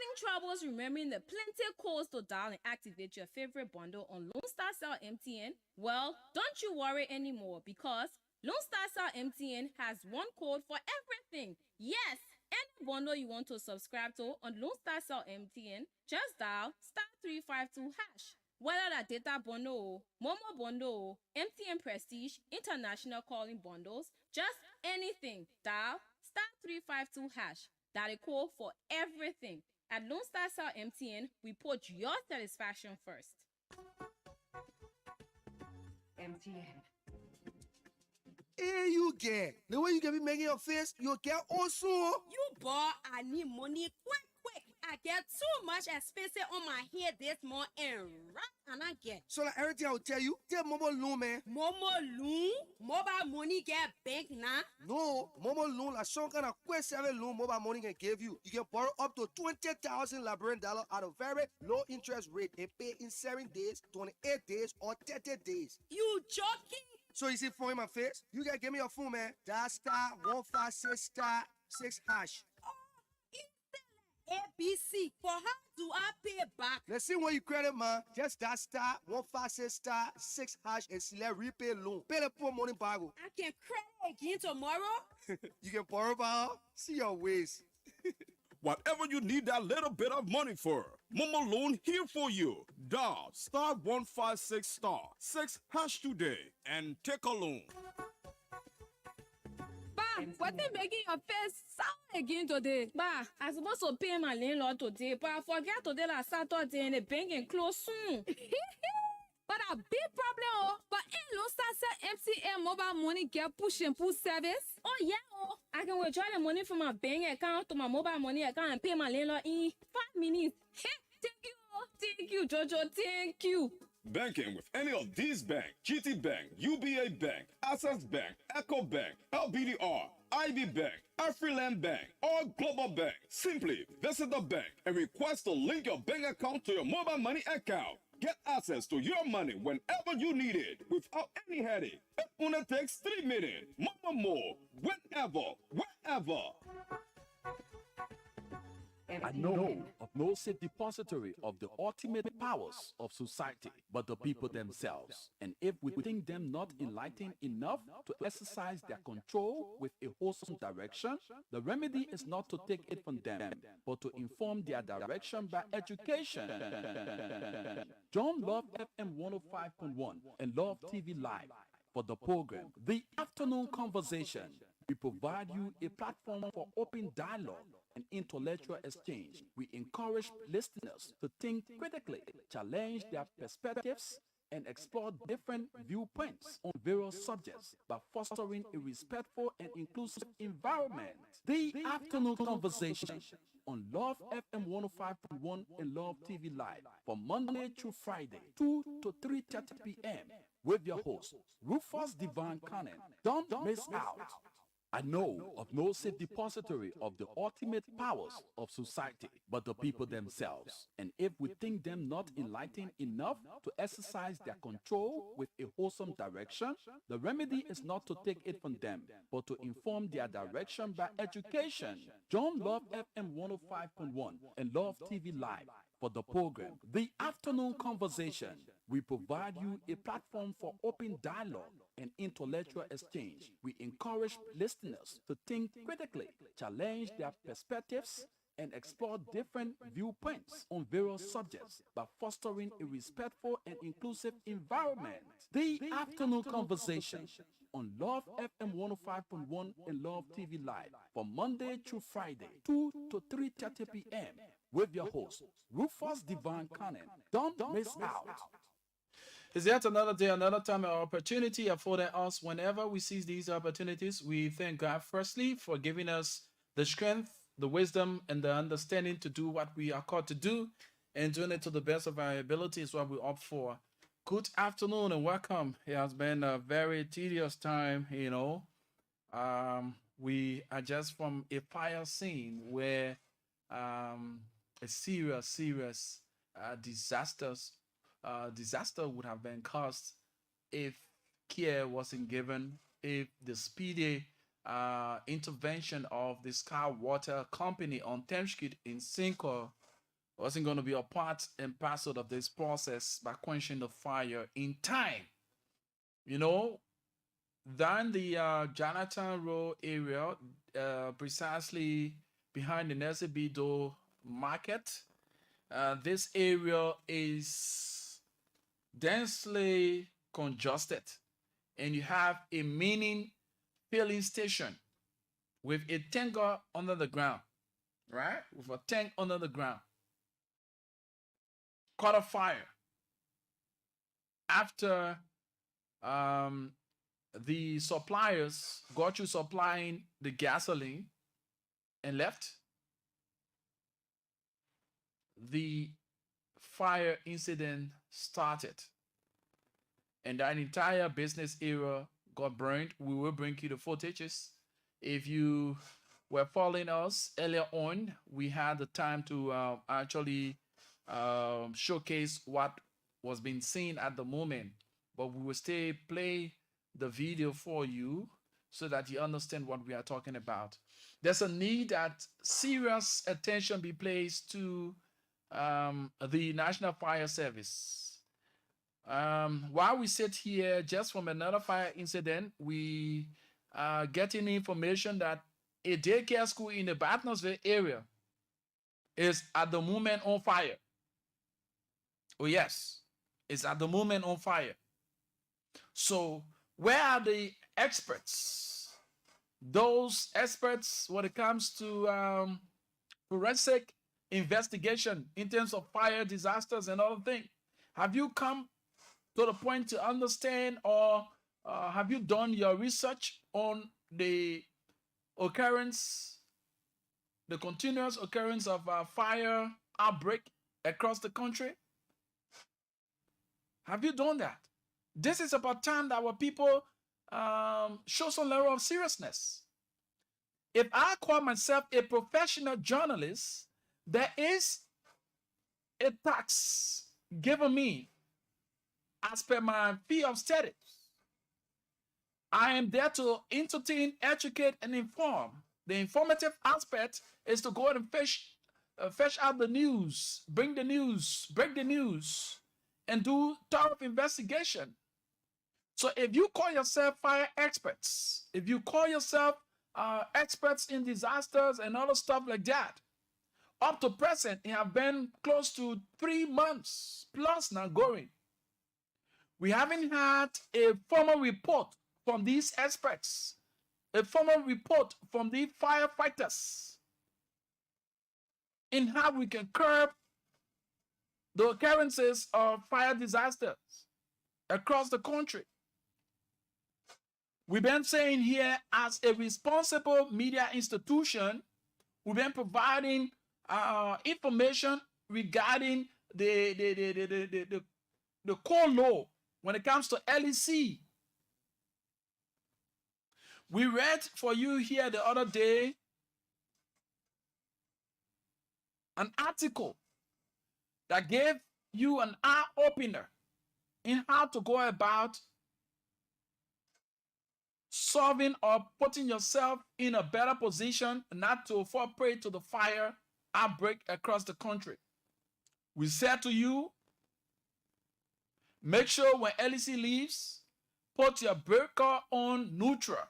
Having troubles remembering the plenty codes to dial and activate your favorite bundle on Lone Star Cell MTN? Well, don't you worry anymore because Lone Star Cell MTN has one code for everything. Yes, any bundle you want to subscribe to on Lone Star Cell MTN, just dial *352#. Whether that data bundle, Momo bundle, MTN Prestige, international calling bundles, just anything, dial *352#. That a call for everything. At Lone Star Cell MTN, we put your satisfaction first. MTN. Here you get. The way you can be making your face, you get also. You boy, I need money quick. I get too much expensive on my head this month and right and I get. So like everything I will tell you, tell Momo Loan, man. Momo loan? Mobile money get bank now? No, Momo Loan, like some kind of quick service loan mobile money can give you. You can borrow up to 20,000 Liberian dollars at a very low interest rate and pay in 7 days, 28 days, or 30 days. You joking? So you see phone in my face? You can give me your phone, man. Dial *156*6#. ABC. For how do I pay back? Let's see when you credit, man. Just dial *156*6# and select repay loan. Pay the poor money back. I can credit again tomorrow? You can borrow power. See your ways. Whatever you need that little bit of money for, Momo Loan here for you. Dial *156*6# today and take a loan. Ba, what they making your face sound again today? Ba, I supposed to pay my landlord today, but I forget today that Saturday and the bank and close soon. But a big problem, oh. But in Lone Star Cell MTN mobile money get push and pull service. Oh yeah, oh. I can withdraw the money from my bank account to my mobile money account and pay my landlord in 5 minutes. Thank you, Jojo, thank you. Banking with any of these banks: GT Bank, UBA Bank, Access Bank, Echo Bank, LBDR, IB Bank, Afriland Bank, or Global Bank. Simply visit the bank and request to link your bank account to your mobile money account. Get access to your money whenever you need it without any headache. It only takes 3 minutes. More, whenever, wherever. I know of no safe depository of the ultimate powers of society but the people themselves. And if we think them not enlightened enough to exercise their control with a wholesome direction, the remedy is not to take it from them, but to inform their direction by education. John Love FM 105.1 and Love TV Live for the program The Afternoon Conversation. We provide you a platform for open dialogue and intellectual exchange. We encourage listeners to think critically, challenge their perspectives, and explore different viewpoints on various subjects by fostering a respectful and inclusive environment. The Afternoon Conversation on Love FM 105.1 and Love TV Live from Monday through Friday, 2 to 3:30 p.m. with your host, Rufus Divine Cannon. Don't miss out. I know of no safe depository of the ultimate powers of society but the people themselves. And if we think them not enlightened enough to exercise their control with a wholesome direction, the remedy is not to take it from them, but to inform their direction by education. John Love FM 105.1 and Love TV Live for the program The Afternoon Conversation. We provide you a platform for open dialogue and intellectual exchange. We encourage listeners to think critically, challenge their perspectives, and explore different viewpoints on various subjects by fostering a respectful and inclusive environment. The Afternoon Conversation on Love FM 105.1 and Love TV Live from Monday through Friday, 2 to 3:30 p.m. with your host, Rufus Divine Cannon. Don't miss out. Is yet another day, another time, an opportunity afforded us. Whenever we seize these opportunities, we thank God firstly for giving us the strength, the wisdom, and the understanding to do what we are called to do, and doing it to the best of our ability is what we opt for. Good afternoon and welcome. It has been a very tedious time, we are just from a fire scene where a serious disaster would have been caused if care wasn't given, if the speedy intervention of the Sky Water Company on Thames Street in Cinco wasn't going to be a part and parcel of this process by quenching the fire in time. You know, down the Jonathan Road area, precisely behind the Nelson Bido market, this area is densely congested, and you have a mini filling station with a tanker under the ground, right? With a tank under the ground. Caught a fire after the suppliers got you supplying the gasoline and left. The fire incident started, and that entire business area got burned. We will bring you the footages. If you were following us earlier on, we had the time to actually showcase what was being seen at the moment, but we will still play the video for you so that you understand what we are talking about. There's a need that serious attention be placed to the National Fire Service. While we sit here, just from another fire incident, we are getting information that a daycare school in the Batnosville area is at the moment on fire. Oh yes, it's at the moment on fire. So where are the experts? Those experts when it comes to forensic investigation in terms of fire disasters and other things. Have you come to the point to understand, or have you done your research on the occurrence, the continuous occurrence of fire outbreak across the country? Have you done that? This is about time that our people show some level of seriousness. If I call myself a professional journalist, there is a tax given me as per my fee of studies. I am there to entertain, educate, and inform. The informative aspect is to go and fetch out the news, bring the news, break the news, and do thorough investigation. So if you call yourself fire experts, if you call yourself experts in disasters and other stuff like that, up to present, it have been close to 3 months plus now going. We haven't had a formal report from these experts, a formal report from the firefighters in how we can curb the occurrences of fire disasters across the country. We've been saying here, as a responsible media institution, we've been providing information regarding the core law when it comes to LEC. We read for you here the other day an article that gave you an eye-opener in how to go about solving or putting yourself in a better position not to fall prey to the fire outbreak across the country. We said to you, make sure when LEC leaves, put your breaker on neutral.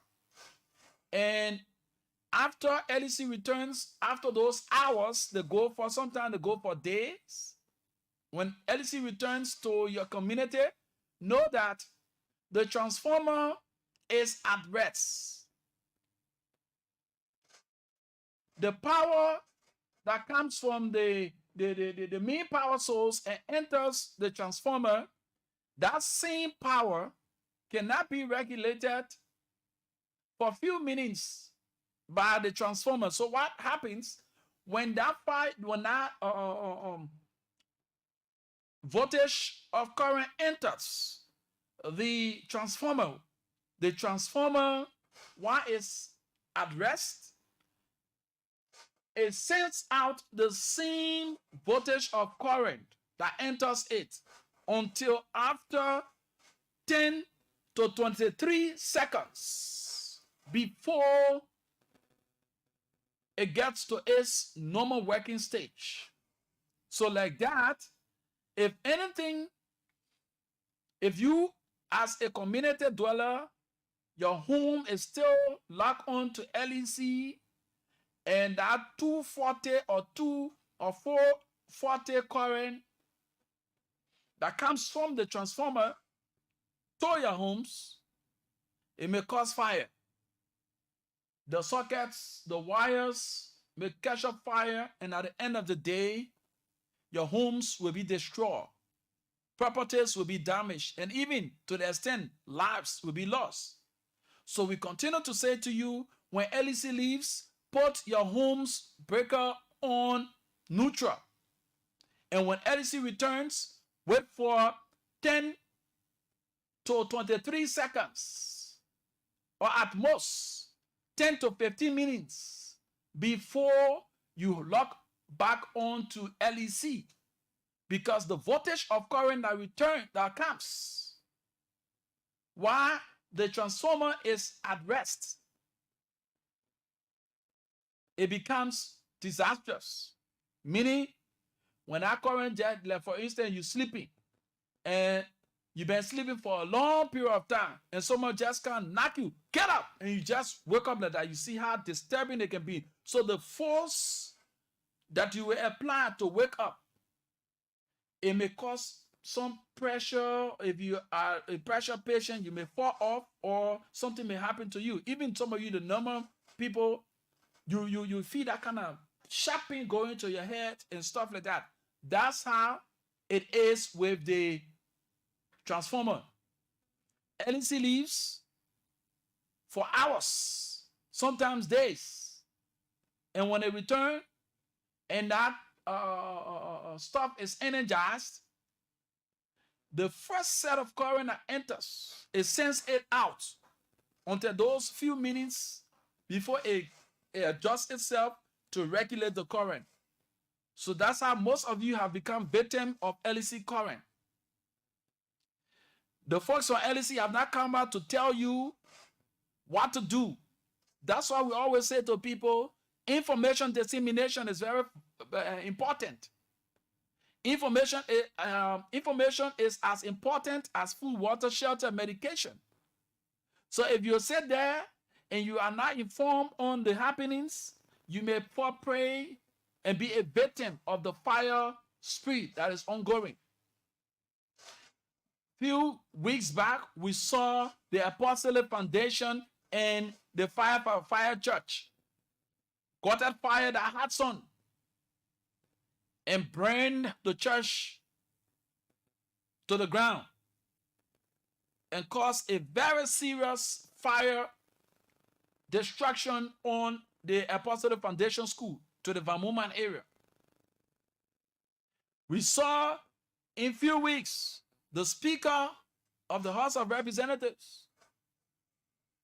And after LEC returns, after those hours, they go for, sometimes they go for days. When LEC returns to your community, know that the transformer is at rest. The power that comes from the main power source and enters the transformer, that same power cannot be regulated for a few minutes by the transformer. So what happens when that voltage of current enters the transformer while it's at rest, it sends out the same voltage of current that enters it until after 10 to 23 seconds before it gets to its normal working stage. So like that, if anything, if you as a community dweller, your home is still locked on to LEC, and that 240 or 2 or 440 current that comes from the transformer to your homes, it may cause fire. The sockets, the wires may catch up fire, and at the end of the day, your homes will be destroyed. Properties will be damaged, and even to the extent lives will be lost. So we continue to say to you, when LEC leaves, put your home's breaker on neutral. And when LEC returns, wait for 10 to 23 seconds, or at most 10 to 15 minutes before you lock back on to LEC, because the voltage of current that comes while the transformer is at rest, it becomes disastrous. Meaning, when that current jet, like for instance, you're sleeping and you've been sleeping for a long period of time, and someone just can knock you, get up, and you just wake up like that. You see how disturbing it can be. So the force that you will apply to wake up, it may cause some pressure. If you are a pressure patient, you may fall off, or something may happen to you. Even some of you, the normal people, you feel that kind of sharp pain going to your head and stuff like that. That's how it is with the transformer. LEC leaves for hours, sometimes days, and when they return and that stuff is energized, the first set of current that enters, it sends it out until those few minutes before it adjusts itself to regulate the current. So that's how most of you have become victim of LEC current. The folks on LEC have not come out to tell you what to do. That's why we always say to people, information dissemination is very important. Information is as important as food, water, shelter, medication. So if you sit there and you are not informed on the happenings, you may fall prey and be a victim of the fire spirit that is ongoing. Few weeks back, we saw the Apostolic Foundation and the Fire Church got that fire that had sun and burned the church to the ground and caused a very serious fire destruction on the Apostolic Foundation School to the Vamuman area. We saw in few weeks the Speaker of the House of Representatives,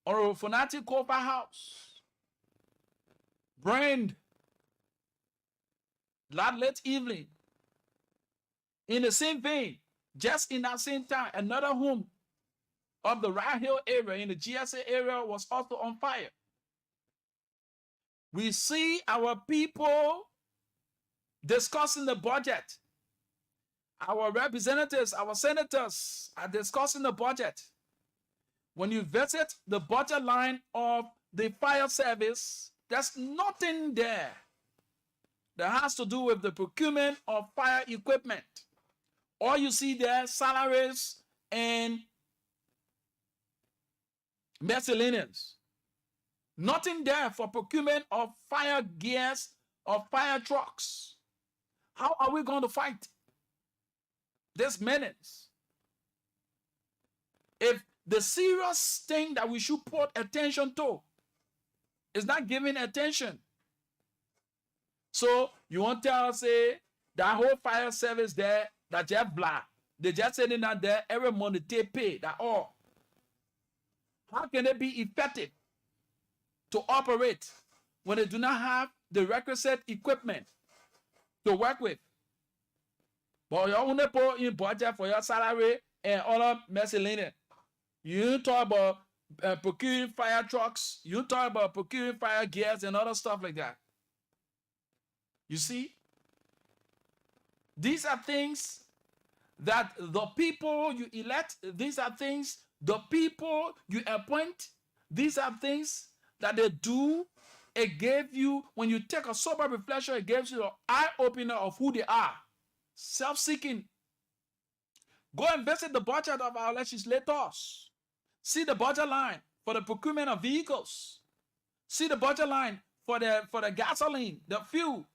Orofonati Kofa House, burned late evening. In the same vein, just in that same time, another home of the Rye Hill area in the GSA area was also on fire. We see our people discussing the budget. Our representatives, our senators are discussing the budget. When you visit the budget line of the fire service, there's nothing there that has to do with the procurement of fire equipment. All you see there, salaries and miscellaneous. Nothing there for procurement of fire gears or fire trucks. How are we going to fight this menace? If the serious thing that we should put attention to is not giving attention. So you want to tell us, say, that whole fire service there, that just blah. They just sitting out there every month they pay that all. How can they be effective to operate when they do not have the requisite equipment to work with? But you only put in budget for your salary and other miscellaneous. You talk about procuring fire trucks. You talk about procuring fire gears and other stuff like that. You see? These are things that the people you elect, these are things the people you appoint, these are things that they do. It gave you, when you take a sober reflection, it gives you an eye-opener of who they are. Self-seeking. Go and visit the budget of our legislators. See the budget line for the procurement of vehicles. See the budget line for the gasoline, the fuel.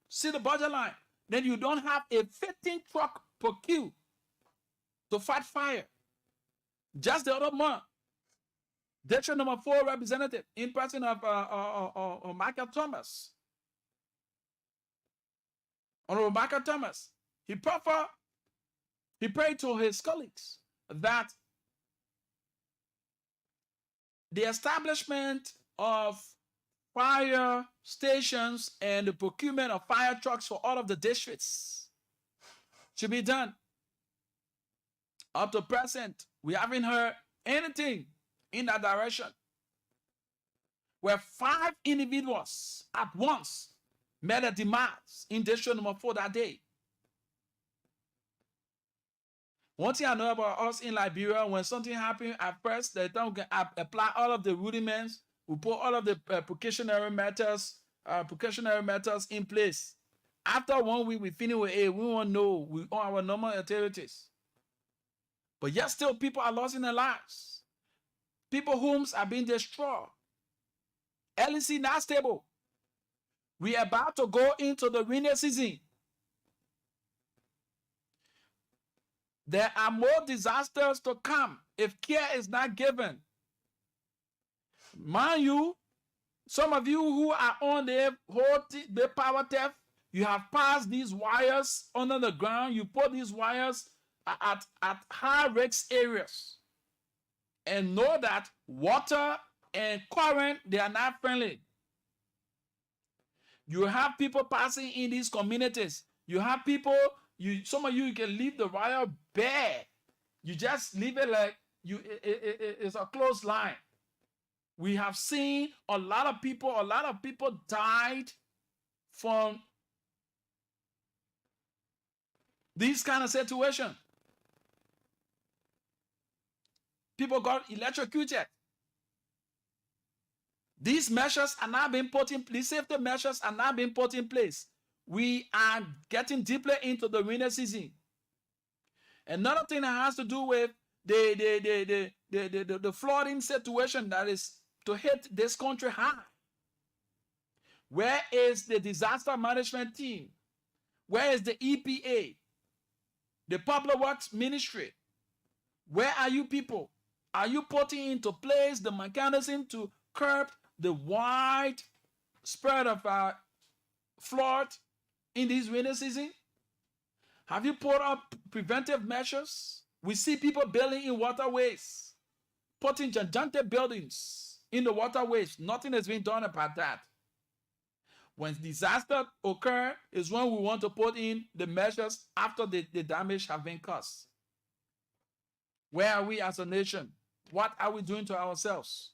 See the budget line. Then you don't have a 15 truck per queue to fight fire. Just the other month, District number 4 representative in person of Michael Thomas. Honorable Michael Thomas, he prayed to his colleagues that the establishment of fire stations and the procurement of fire trucks for all of the districts should be done. Up to present, we haven't heard anything in that direction. Where 5 individuals at once met a demise in district number 4 that day. One thing I know about us in Liberia, when something happened at first, they don't apply all of the rudiments. We put all of the precautionary methods in place. After 1 week, we finish with we won't know we on our normal activities. But yet still people are losing their lives. People's homes are being destroyed. LEC not stable. We are about to go into the rainy season. There are more disasters to come if care is not given. Mind you, some of you who are on the power theft, you have passed these wires under the ground. You put these wires at high risk areas. And know that water and current, they are not friendly. You have people passing in these communities. You have people, some of you can leave the wire bare. You just leave it like it's a closed line. We have seen a lot of people died from these kind of situations. People got electrocuted. These measures are not being put in place. Safety measures are not being put in place. We are getting deeply into the rainy season. Another thing that has to do with the flooding situation that is to hit this country hard. Where is the disaster management team? Where is the EPA? The Public Works Ministry? Where are you people? Are you putting into place the mechanism to curb the wide spread of flood in this rainy season? Have you put up preventive measures? We see people building in waterways, putting gigantic buildings in the waterways. Nothing has been done about that. When disaster occur is when we want to put in the measures after the damage have been caused. Where are we as a nation? What are we doing to ourselves?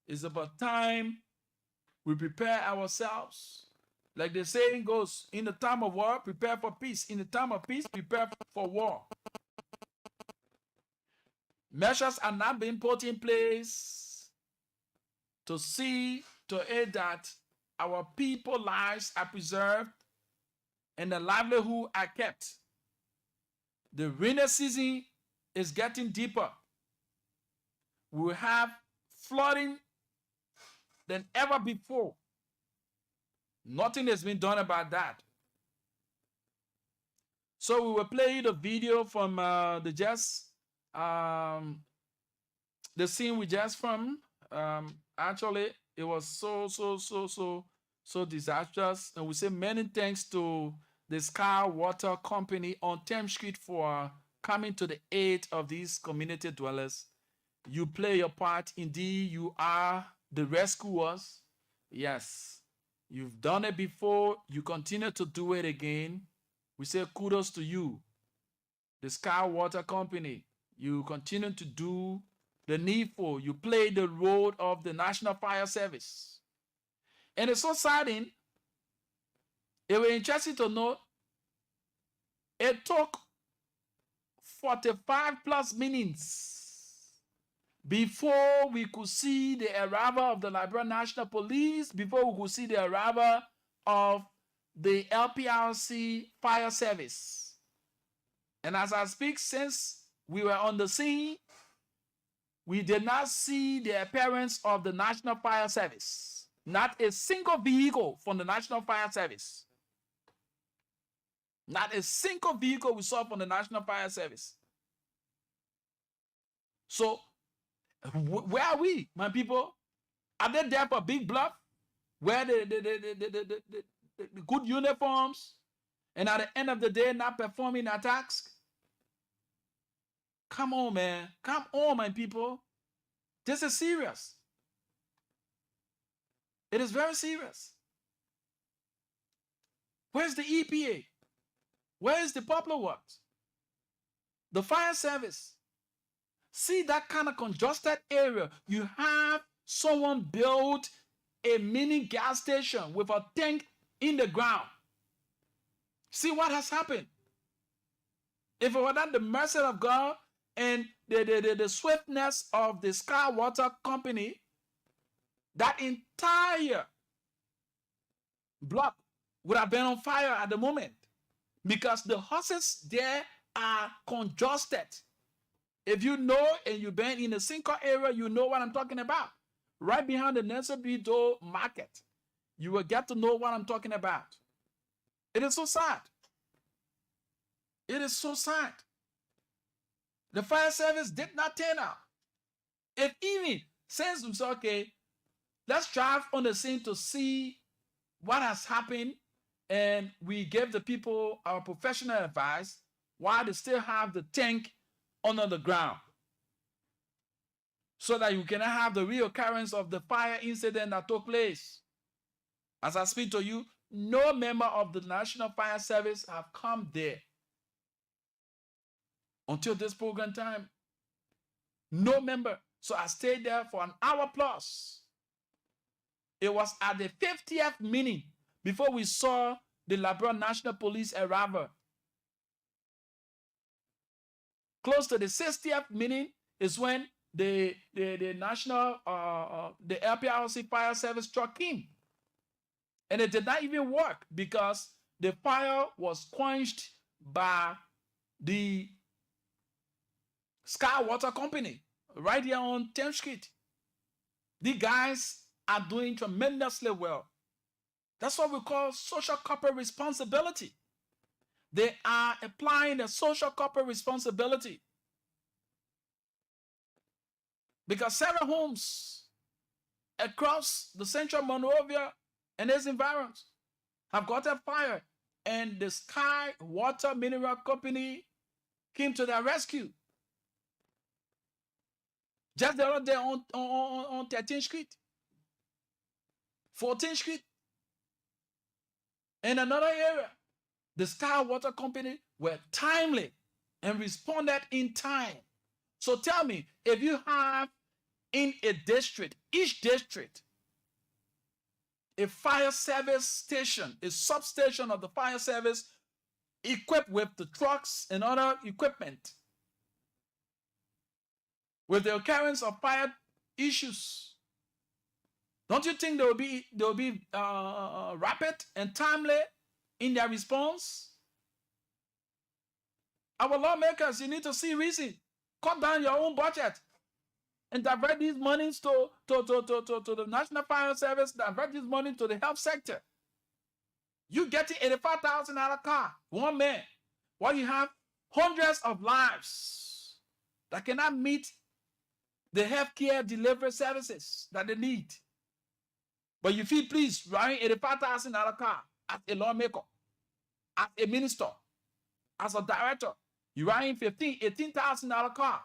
It's about time we prepare ourselves. Like the saying goes, in the time of war, prepare for peace. In the time of peace, prepare for war. Measures are not being put in place to see to it that our people's lives are preserved and the livelihood are kept. The rainy season is getting deeper. We will have flooding than ever before. Nothing has been done about that. So we will play the video from the scene we just from. Actually, it was so disastrous. And we say many thanks to the Sky Water Company on Thames Street for coming to the aid of these community dwellers. You play your part. Indeed, you are the rescuers. Yes, you've done it before. You continue to do it again. We say kudos to you, the Sky Water Company. You continue to do the needful. You play the role of the National Fire Service. And it's so saddening. It was interesting to know It took 45 plus minutes before we could see the arrival of the Liberia National Police, before we could see the arrival of the LPRC fire service. And as I speak, since we were on the scene, we did not see the appearance of the National Fire Service. Not a single vehicle from the National Fire Service. Not a single vehicle we saw from the National Fire Service. So, where are we, my people? Are they there for Big Bluff? Where the good uniforms, and at the end of the day, not performing attacks? Come on, man. Come on, my people. This is serious. It is very serious. Where's the EPA? Where is the Popular Works? The fire service? See that kind of congested area. You have someone build a mini gas station with a tank in the ground. See what has happened. If it were not the mercy of God and the swiftness of the Sky Water Company, that entire block would have been on fire at the moment, because the horses there are congested. If you know and you've been in the Cinco area, you know what I'm talking about. Right behind the Nelson B. Doe market, you will get to know what I'm talking about. It is so sad. It is so sad. The fire service did not turn out. If even since we said, okay, let's drive on the scene to see what has happened, and we gave the people our professional advice while they still have the tank under the ground, so that you cannot have the reoccurrence of the fire incident that took place. As I speak to you, no member of the National Fire Service have come there until this program time. No member. So I stayed there for an hour plus. It was at the 50th minute before we saw the Liberia National Police arrival. Close to the 60th minute is when the national, the LPRC fire service struck in. And it did not even work because the fire was quenched by the Sky Water Company right here on 10th Street. The guys are doing tremendously well. That's what we call social corporate responsibility. They are applying the social corporate responsibility. Because several homes across the central Monrovia and its environs have got a fire, and the Sky Water Mineral Company came to their rescue. Just the other day on 13th Street, 14th Street, in another area, the Sky Water Company were timely and responded in time. So tell me, if you have in a district, each district, a fire service station, a substation of the fire service equipped with the trucks and other equipment, with the occurrence of fire issues, don't you think they will be rapid and timely in their response? Our lawmakers, you need to see reason. Cut down your own budget and divert these monies to the National Fire Service, divert this money to the health sector. You getting $85,000 car, one man, while you have hundreds of lives that cannot meet the healthcare delivery services that they need. But you feel pleased running $85,000 car as a lawmaker, as a minister, as a director. You're running $18,000 car.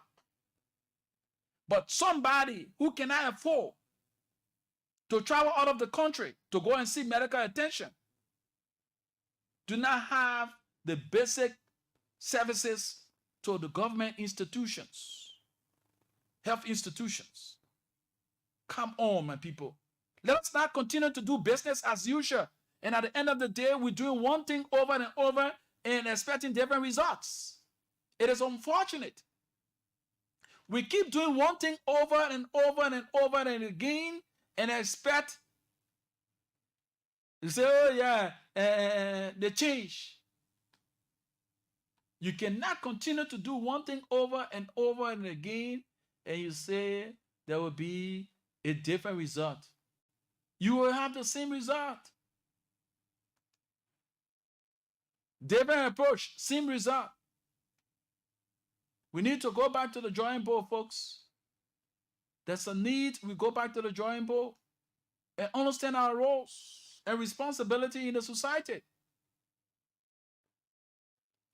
But somebody who cannot afford to travel out of the country to go and seek medical attention do not have the basic services to the government institutions, health institutions. Come on, my people. Let us not continue to do business as usual. And at the end of the day, we're doing one thing over and over, and expecting different results. It is unfortunate. We keep doing one thing over and over and over and again and expect, you say, oh yeah, they change. You cannot continue to do one thing over and over and again and you say there will be a different result. You will have the same result. Different approach, same result. We need to go back to the drawing board, folks. There's a need we go back to the drawing board and understand our roles and responsibility in the society.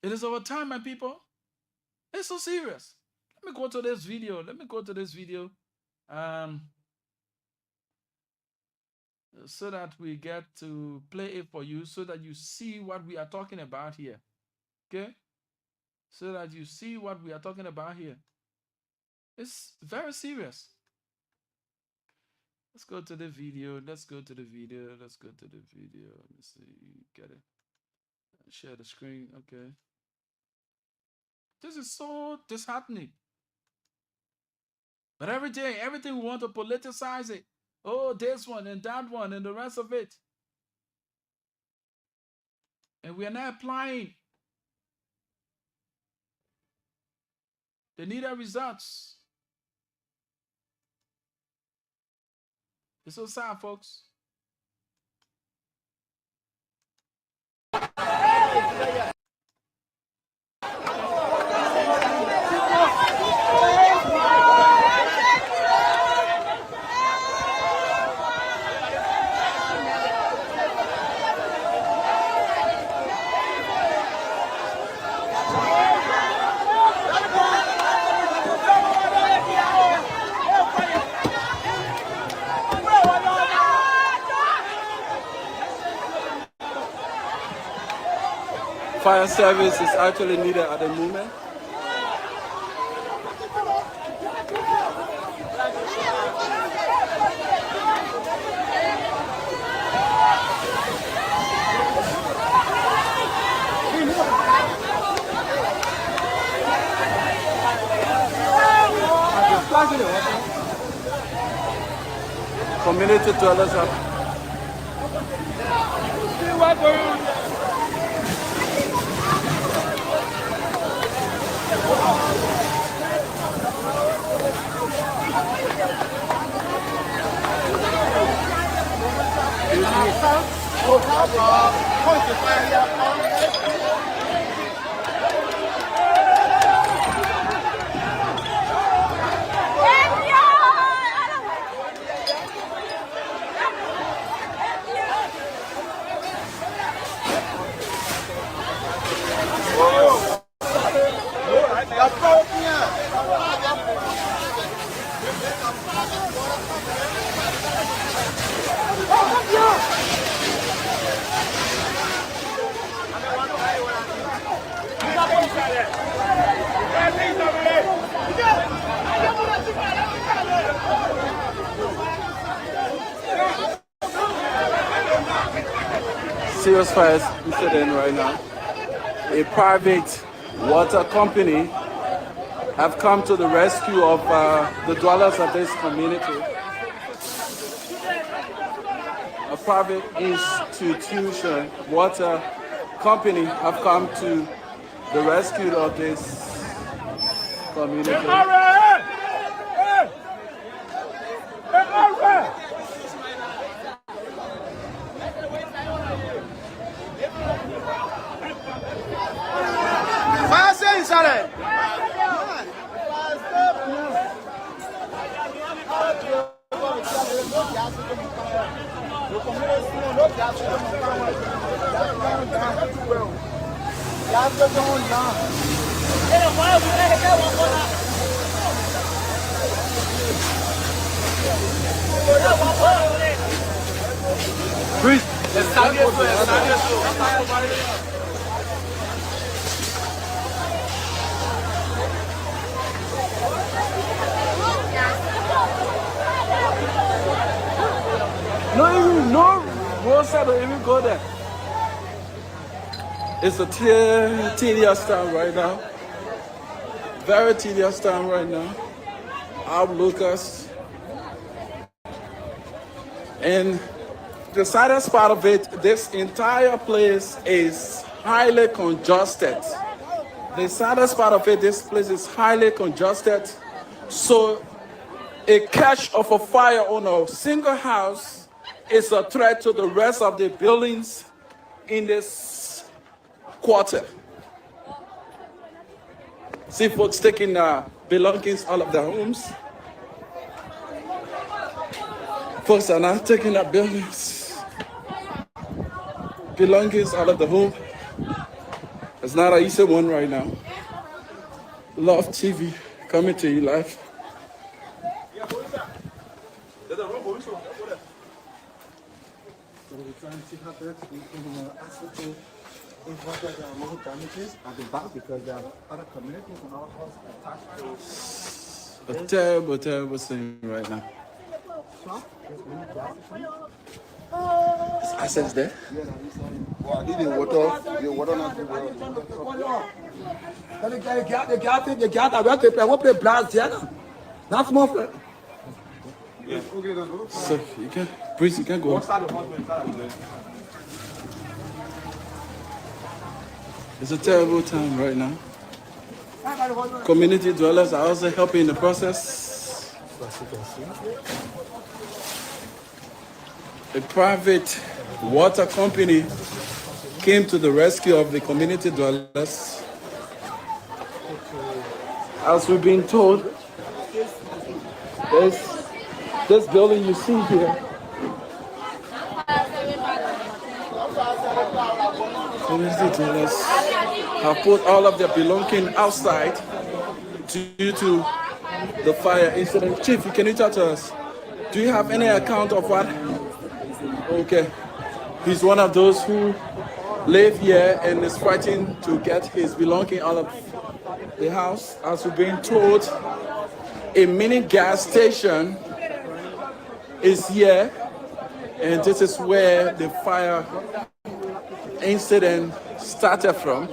It is over time, my people. It's so serious. Let me go to this video. So that we get to play it for you so that you see what we are talking about here. Okay? So that you see what we are talking about here. It's very serious. Let's go to the video. Let me see. Get it. Share the screen. Okay. This is so disheartening. But every day, everything we want to politicize it. Oh, this one and that one and the rest of it. And we are not applying the needed results. It's so sad, folks. Fire service is actually needed at the moment. Community toilets are serious fire incident right now. A private water company have come to the rescue of the dwellers of this community. A private institution, water company, have come to the rescue of this community. No roadside will even go there. It's a tedious time right now. Very tedious time right now. Outlookers. And the saddest part of it, this entire place is highly congested. The saddest part of it, this place is highly congested. So a catch of a fire on a single house is a threat to the rest of the buildings in this quarter. See folks taking belongings out of their homes. Folks are now taking their belongings out of the home. It's not an easy one right now. Love TV coming to you live. At the back because there are other communities and other houses attached to A terrible, terrible thing right now. Is access there? Well, I need the water not too well. The gat, I want to play. What play blast here? That's more. So you can breathe, you can go. It's a terrible time right now. Community dwellers are also helping in the process. A private water company came to the rescue of the community dwellers. As we've been told, this building you see here, community dwellers have put all of their belongings outside due to the fire incident. Chief, can you talk to us? Do you have any account of what? Okay. He's one of those who live here and is fighting to get his belongings out of the house. As we've been told, a mini gas station is here, and this is where the fire incident started from.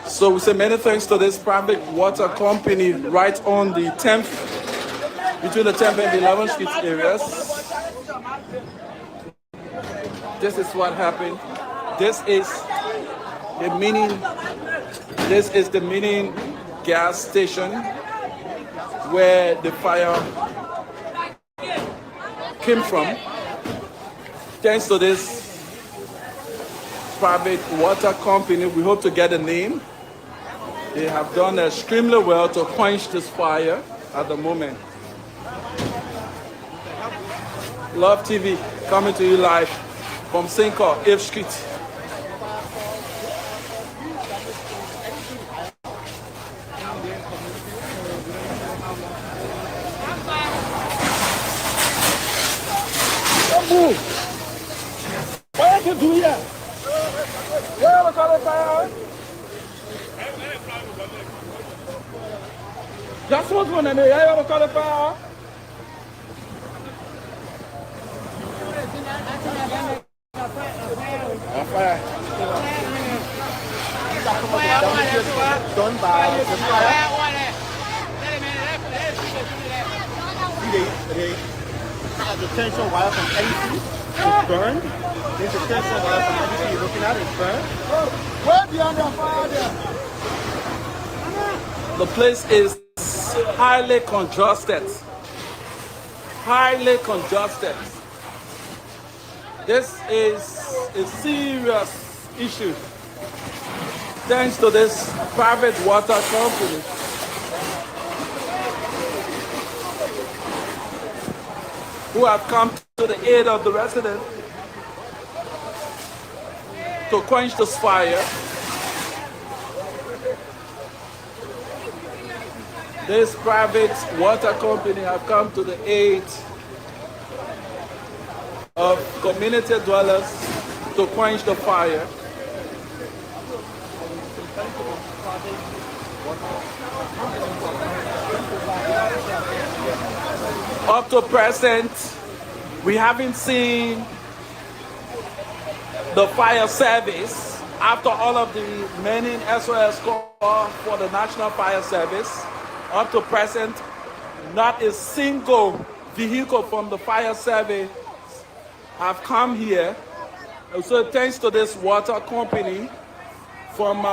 So we say many thanks to this private water company right on the 10th, between the 10th and the 11th Street areas. This is what happened. This is the mini gas station where the fire came from. Thanks to this private water company, we hope to get a name. They have done extremely well to quench this fire at the moment. Love TV coming to you live from St. Paul, Ave Street. What you do here? Where we call it fire? Just what's going on here? Where we call it fire? Fire. Done by the fire. They have the tension wire from NEC. It's burned. There's a tension wire from NEC you're looking at. It's burned. Where beyond the fire there? The place is highly congested. Highly congested. This is a serious issue. Thanks to this private water company. Who have come to the aid of the residents to quench this fire. This private water company have come to the aid of community dwellers to quench the fire. Up to present, we haven't seen the fire service, after all of the many SOS calls for the National Fire Service, up to present, not a single vehicle from the fire service have come here. So thanks to this water company from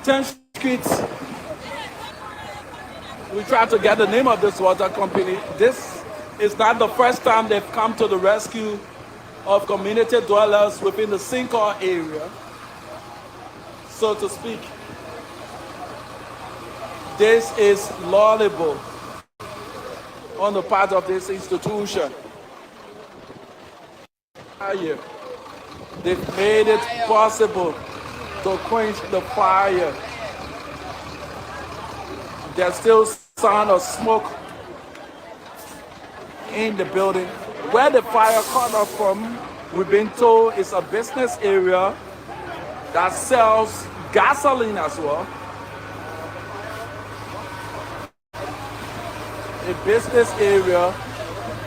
10th Street, we try to get the name of this water company. This is not the first time they've come to the rescue of community dwellers within the sinkhole area, so to speak. This is laudable on the part of this institution. They've made it possible to quench the fire. There's still sound of smoke in the building. Where the fire caught up from, we've been told, is a business area that sells gasoline as well. A business area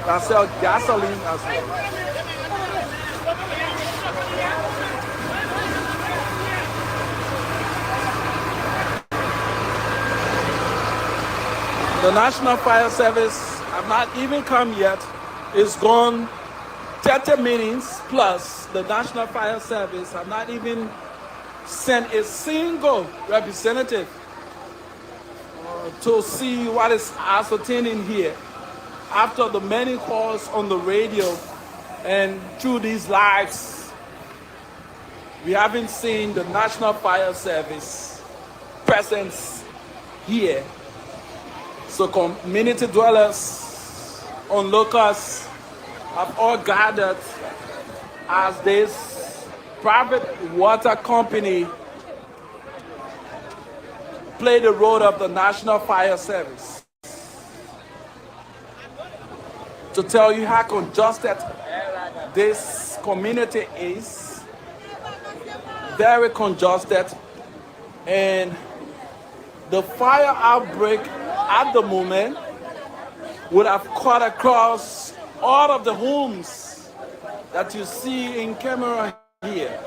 that sells gasoline as well. The National Fire Service have not even come yet. It's gone 30 minutes plus. The National Fire Service have not even sent a single representative to see what is ascertaining here. After the many calls on the radio and through these lives, we haven't seen the National Fire Service presence here. So community dwellers, onlookers have all gathered as this private water company play the role of the National Fire Service to tell you how congested this community is. Very congested, and the fire outbreak at the moment would have cut across all of the homes that you see in camera here.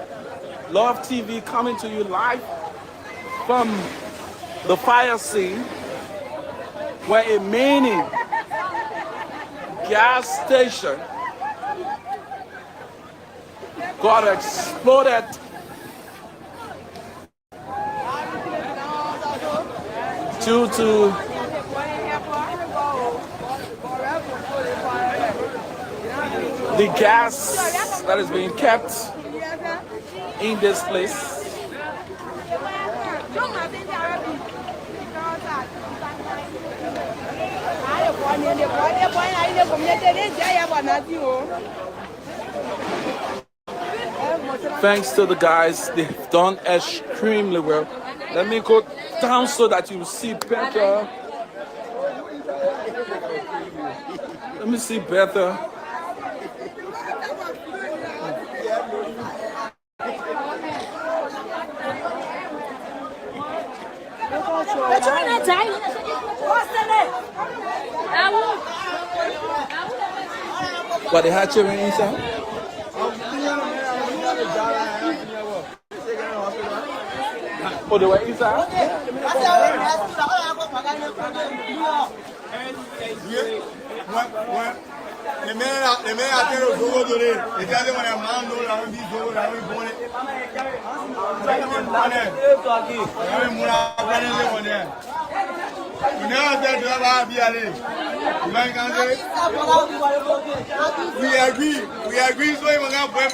Love TV coming to you live from the fire scene, where a mini gas station got exploded due to the gas that is being kept in this place. Thanks to the guys, they've done extremely well. Let me go down so that you see better. Let me see better. What they had children inside? Oh, they were inside? The man out there was over there. It doesn't want a man know that he's over there. We're born it. We agree. So we're going to put it.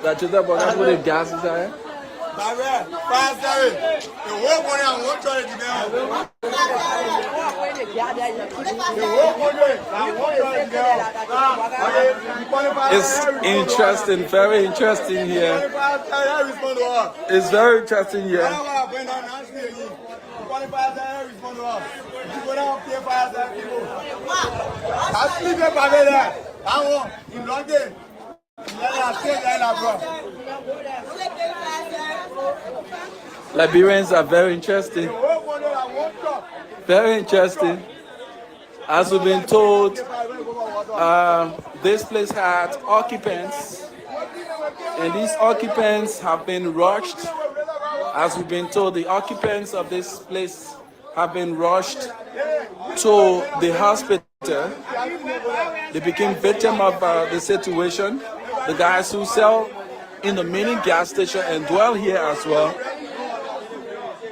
That you put the gas inside? The whole morning I won't try to do that. It's interesting, very interesting here. It's very interesting here. Liberians are very interesting. Very interesting. As we've been told, This place had occupants, and these occupants have been rushed. As we've been told, the occupants of this place have been rushed to the hospital. They became victim of the situation. The guys who sell in the mini gas station and dwell here as well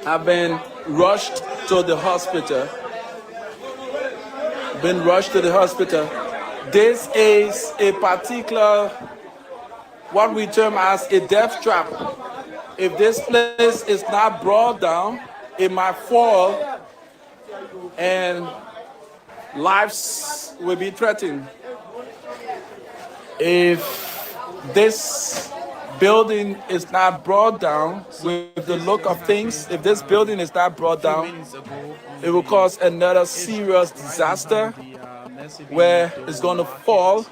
have been rushed to the hospital. This is a particular, what we term as a death trap. If this place is not brought down, it might fall and lives will be threatened. If this building is not brought down, with the look of things, if this building is not brought down, it will cause another serious disaster where it's going to fall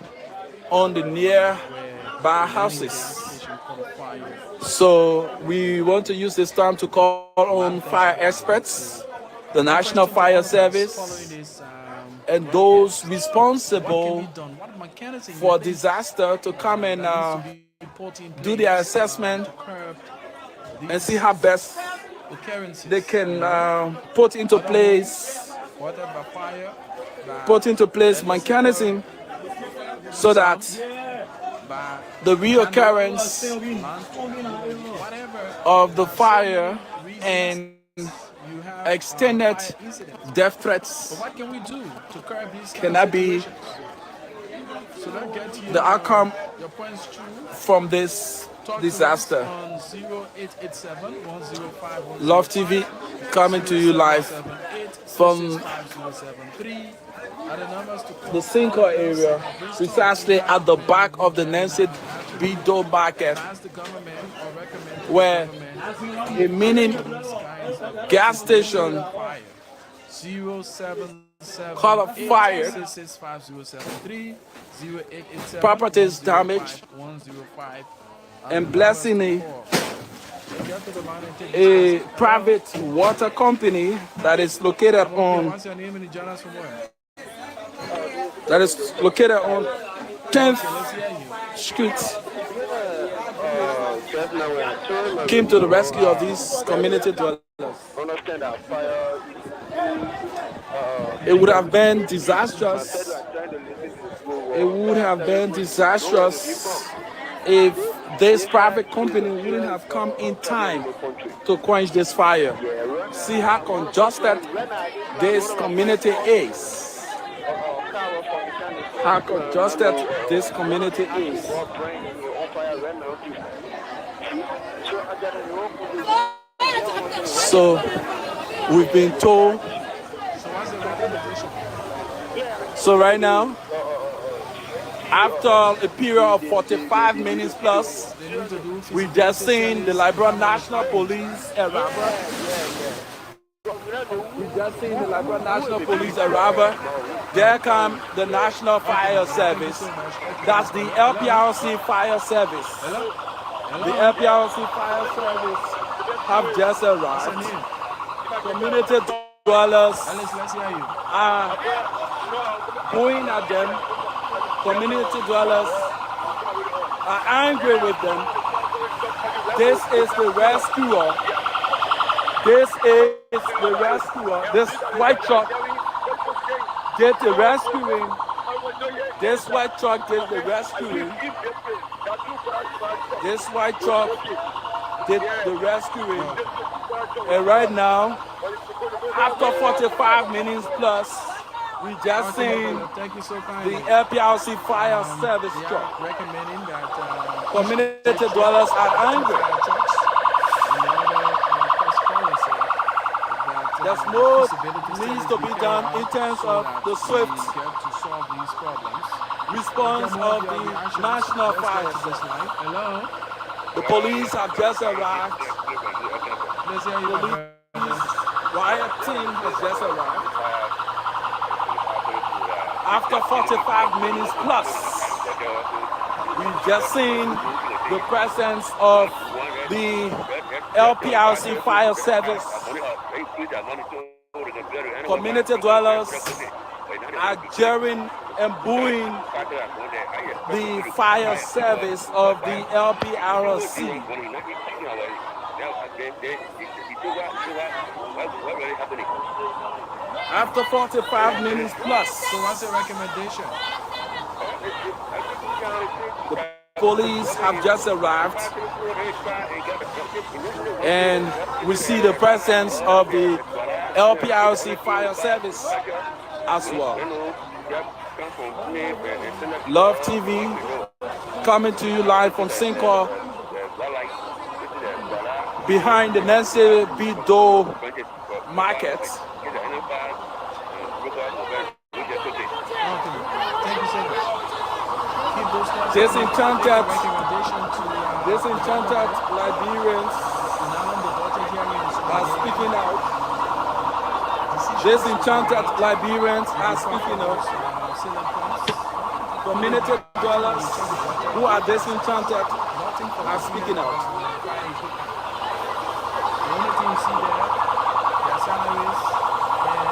on the nearby houses. So we want to use this time to call on fire experts, the National Fire Service, and those responsible for disaster to come and do their assessment and see how best they can put into place mechanism so that the reoccurrence of the fire and extended death threats cannot be the outcome from this disaster. Love TV coming to you live from the Cinco area, precisely at the back of the Nancy Bido market, where a mini gas station caught fire, properties damaged, and blessing a private water company that is located on 10th Street came to the rescue of these community dwellers. It would have been disastrous. It would have been disastrous if this private company wouldn't have come in time to quench this fire. See how congested this community is. How congested this community is. So we've been told. So right now, after a period of 45 minutes plus, we just seen the Liberia National Police arrive. There come the National Fire Service. That's the LPRC Fire Service. The LPRC Fire Service have just arrived. Community dwellers are going at them. Community dwellers are angry with them. This is the rescuer. This white truck did the rescuing. This white truck did the rescuing. This white truck did the rescuing. And right now, after 45 minutes plus, we just seen the LPRC Fire Service truck. Community dwellers are angry. There's more needs to be done in terms of the swift response of the National Fire Service. The police have just arrived. The police riot team has just arrived. After 45 minutes plus, we've just seen the presence of the LPRC Fire Service. Community dwellers are jeering and booing the fire service of the LPRC. After 45 minutes plus, So what's the recommendation? the police have just arrived, and we see the presence of the LPRC fire service as well. Love TV coming to you live from Sincor behind the Nancy Bido Market. Okay. Thank you so much. Keep those thoughts. Disenchanted, Recommendation to disenchanted Liberians now the daughter hearing is are speaking out. Disenchanted Liberians are speaking out. Community dwellers who are disenchanted are speaking out. The only thing you see there, their salaries, and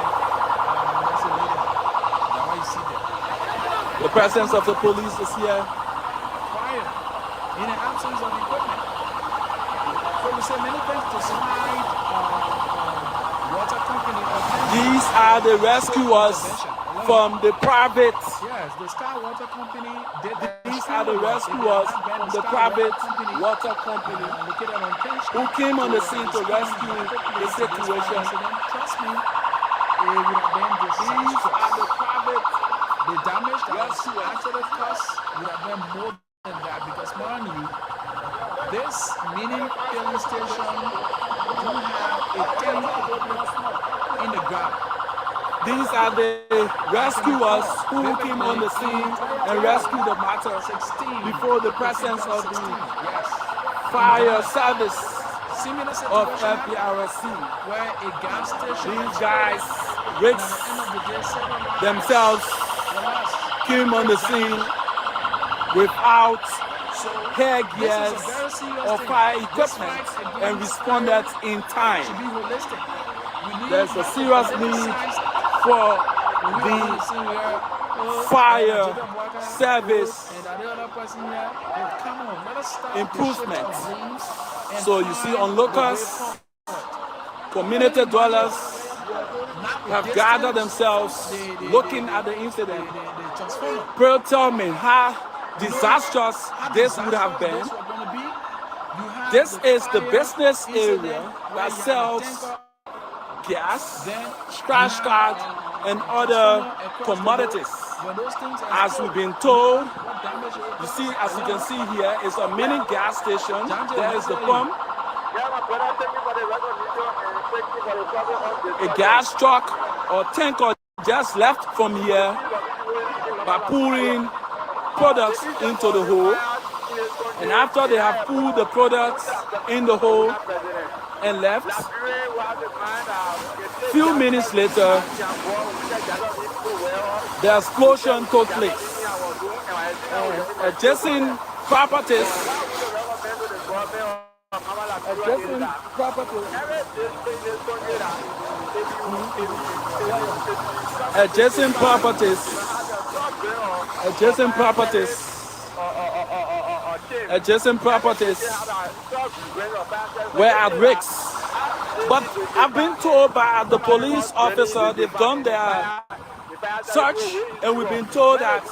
that's a leader. That's what you see there. The presence of the police is here. Fire in the absence of equipment. So we say many thanks to Slide Water Company. These are the rescuers from the private. Yes, the Sky Water Company did that. These are the rescuers from the private water company located on 10th who came on the scene to rescue the situation. Trust me, it would have been These disastrous. are the private The damage that was rescuers. actually caused would have been more than that because, mind you, this mini filling station do have a tank in the ground. These are the rescuers who came on the scene and rescued the matter 16 before the presence of the Yes. fire service Similar of situation FPRC. where a gas station These guys, and at rigs the end of the day, 7 lives themselves, were lost. came on the scene without So headgears this is a very serious or thing. fire This equipment fight against and responded in to time. be holistic. We need There's a serious need for the the fire service and the other person here, come on, let us start improvement. the shift of dreams and So you see find onlookers, the way forward. community dwellers Not have the gathered distance, themselves the- looking at the incident. the transformer. Pearl, tell me how disastrous How this would have disastrous been. this was gonna be. You have This is the fire business incident area where that you have a sells tanker, gas, then scratch you card, have, and transformer other across the commodities. road. When those things As explode, we've been told, what damage it will you cause. see, as you can see here, is a mini gas station. There is the pump, a gas truck or tanker just left from here by pouring products into the hole. And after they have poured the products in the hole and left, few minutes later, the explosion took place. Adjacent properties, adjacent properties were at risk. But I've been told by the police officer they've done their search, and we've been told that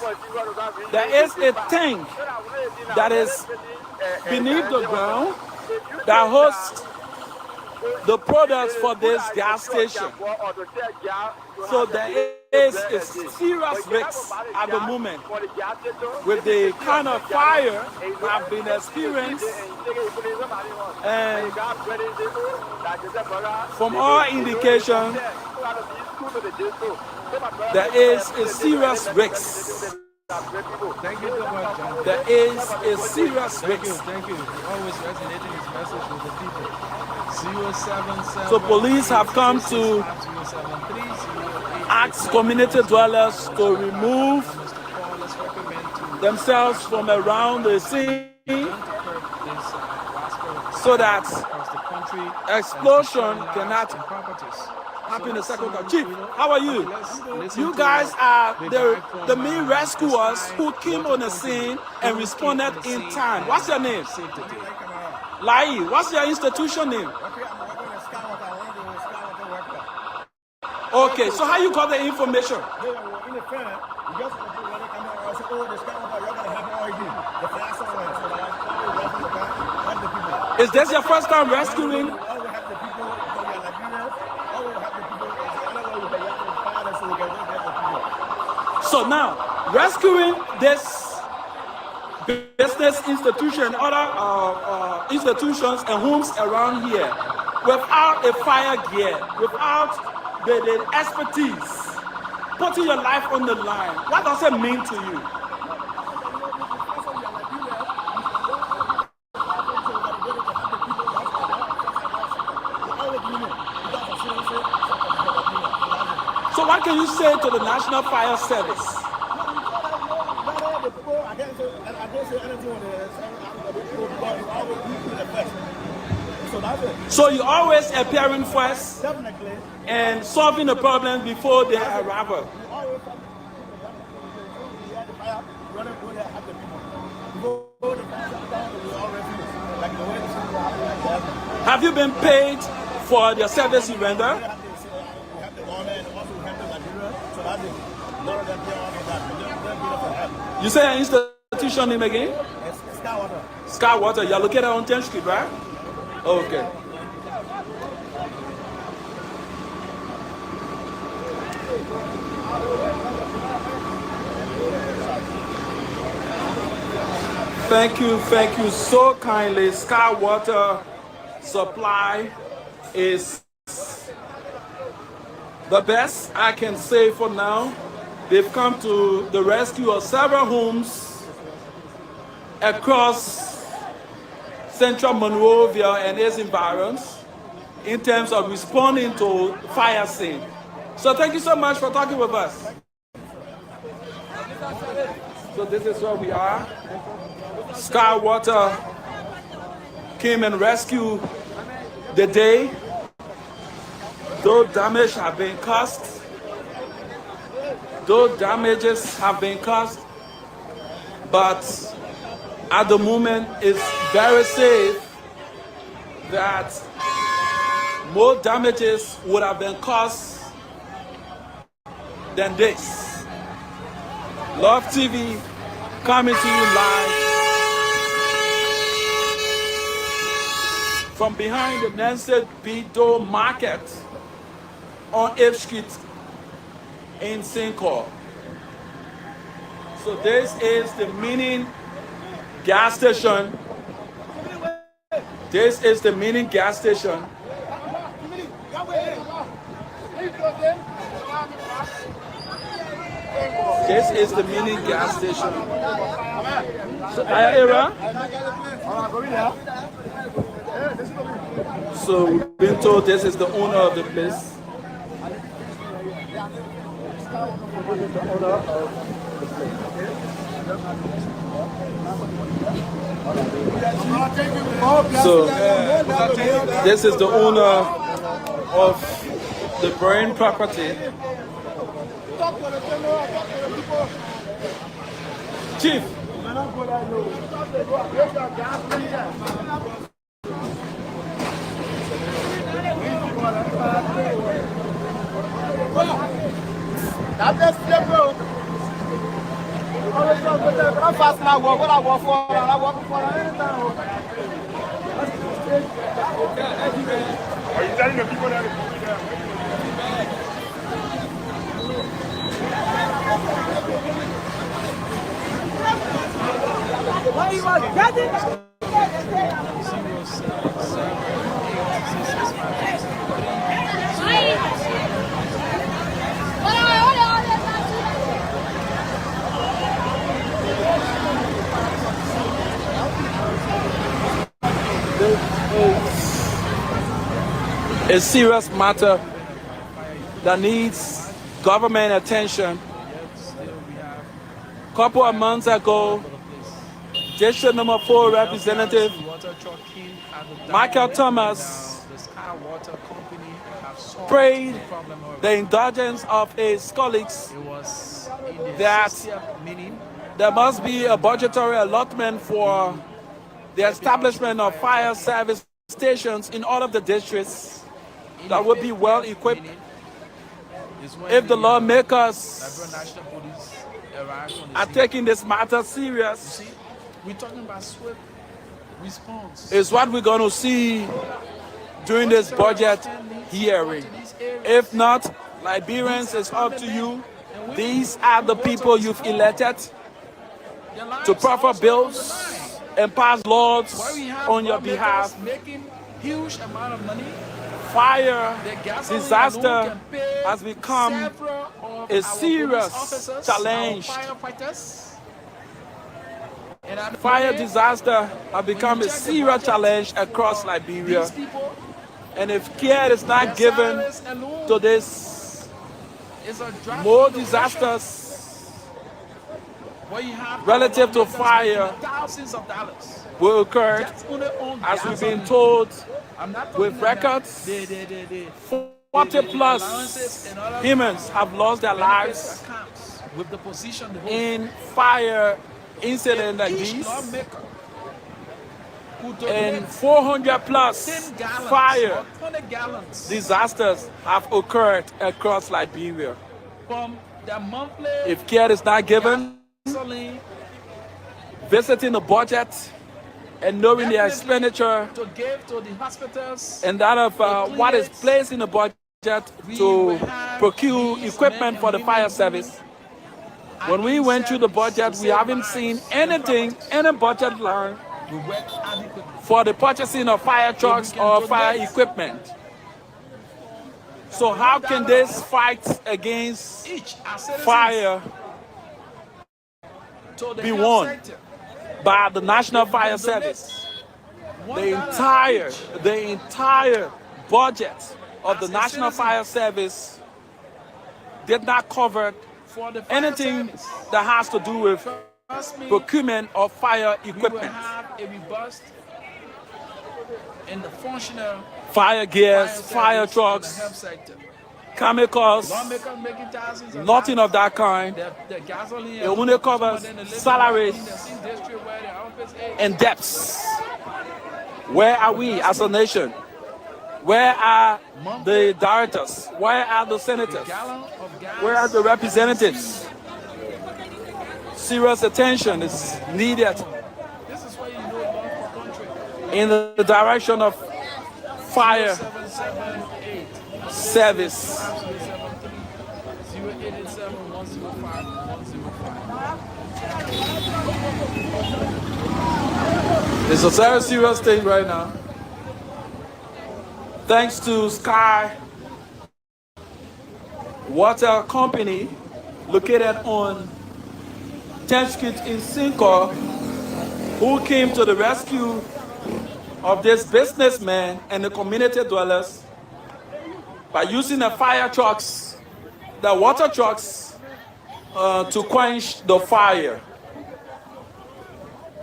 there is a tank that is beneath the ground that hosts the products for this gas station. So there is a serious risk at the moment with the kind of fire that have been experienced, and from all indications there is a serious risk. Thank you so much, John. There is a serious risk. Thank you. Always resonating his message with the people. 077. So police have come to ask community dwellers to remove themselves from around the scene so that explosion cannot Happy in the second car. Chief, how are you? Listen You to guys are the the guy main from, rescuers Sky who came on the scene and responded in time. What's your name? Saved the day. Lai. What's your institution name? Okay, I'm working on Skywalker. I want to do Skywalker worker. Okay, so how you got the information? They were in the front. We just when they come out, I said, oh, the Skywalker, you're going to have all you. The fast one. So help the people. Is this your first time rescuing? All we have the people, so we are Liberians. All we have the people, another way we have to find us so we can get the people. So now, rescuing this business institution, other institutions and homes around here, without a fire gear, without the expertise, putting your life on the line, what does it mean to you? So what can you say to the National Fire Service? So you always appearing first Definitely. and solving the problem before their arrival. Have you been paid for the service you render? You say your institution name again? Skywater. You're located on 10th Street, right? Okay. Thank you so kindly. Skywater Supply is the best I can say for now. They've come to the rescue of several homes across Central Monrovia and its environs in terms of responding to fire scene. So thank you so much for talking with us. So this is where we are. Skywater came and rescued the day. Though damage have been caused, though damages have been caused, but at the moment it's very safe that more damages would have been caused than this. Love TV coming to you live from behind the Nancy B. Doe Market on 8th Street in St. Paul. So this is the Meaning gas station. This is the Meaning gas station. This is the Meaning gas station. So, so we've been told this is the owner of the place. So this is the owner of the Brain property. Chief. That's the bro. I'm fast now. What I walk for, I walk for anytime. Are you telling the people that? Why you are getting? A serious matter that needs government attention. A couple of months ago, District Number 4 Representative Michael Thomas the Skywater Company prayed the indulgence of his colleagues It was in the that 60th meeting. there must be a budgetary allotment for the establishment of fire service stations in all of the districts that would be well equipped. If the lawmakers National Police arrived on the are scene. taking this matter serious, See, we're talking about swift response. is what we're going to see during this budget hearing. If not, Liberians, it's up to you. These are the people you've elected Their lives to proffer also bills on the line. and pass laws Why we have on your lawmakers behalf. making huge amount of money. Fire The gasoline alone disaster can pay has become several of a our serious police officers, challenge. our firefighters. And at the Fire end, disaster have become a check the serious budget challenge across for Liberia. these people, And if care is not their given salaries alone to this, is a drop more in the disasters Where you have relative to lawmakers fire making thousands of dollars. will occur, Just only on as we've been gasoline. told, I'm not with talking about records. the 40 plus allowances and other humans have lost their benefits lives accounts with the position the whole in fire incidents like each these, lawmaker who and donate 400 plus 10 gallons fire or 20 gallons disasters have occurred across Liberia. from their monthly If care is not given, gasoline visiting the budget and knowing the expenditure to give to the hospitals, and that of what is placed in the budget to procure equipment for the fire service. When we went through the budget, we haven't seen anything, any budget line we work adequately. for the purchasing of fire trucks or fire equipment. So how can this fight against Each are citizens fire to the be health won sector. by the National Fire Service? The entire budget of the National Fire Service did not cover for the fire anything service. that has to do with Trust me, procurement of fire we will equipment, have a robust and the functional fire gears, fire service in the health trucks, sector. chemicals, Lawmakers making thousands of nothing dollars. of that kind, The gasoline It only covers some of them, they live salaries in the same district where the office is. and debts. Where are we as a nation? Where are the directors? Where are the senators? Gallon of gas. Where are the representatives? Serious attention is needed This is where you know love for country. in the direction of fire 778 service. 0887 105 105. It's a very serious thing right now. Thanks to Sky Water Company, located on 10th Street in Cinco, who came to the rescue of this businessman and the community dwellers by using the fire trucks, the water trucks, to quench the fire.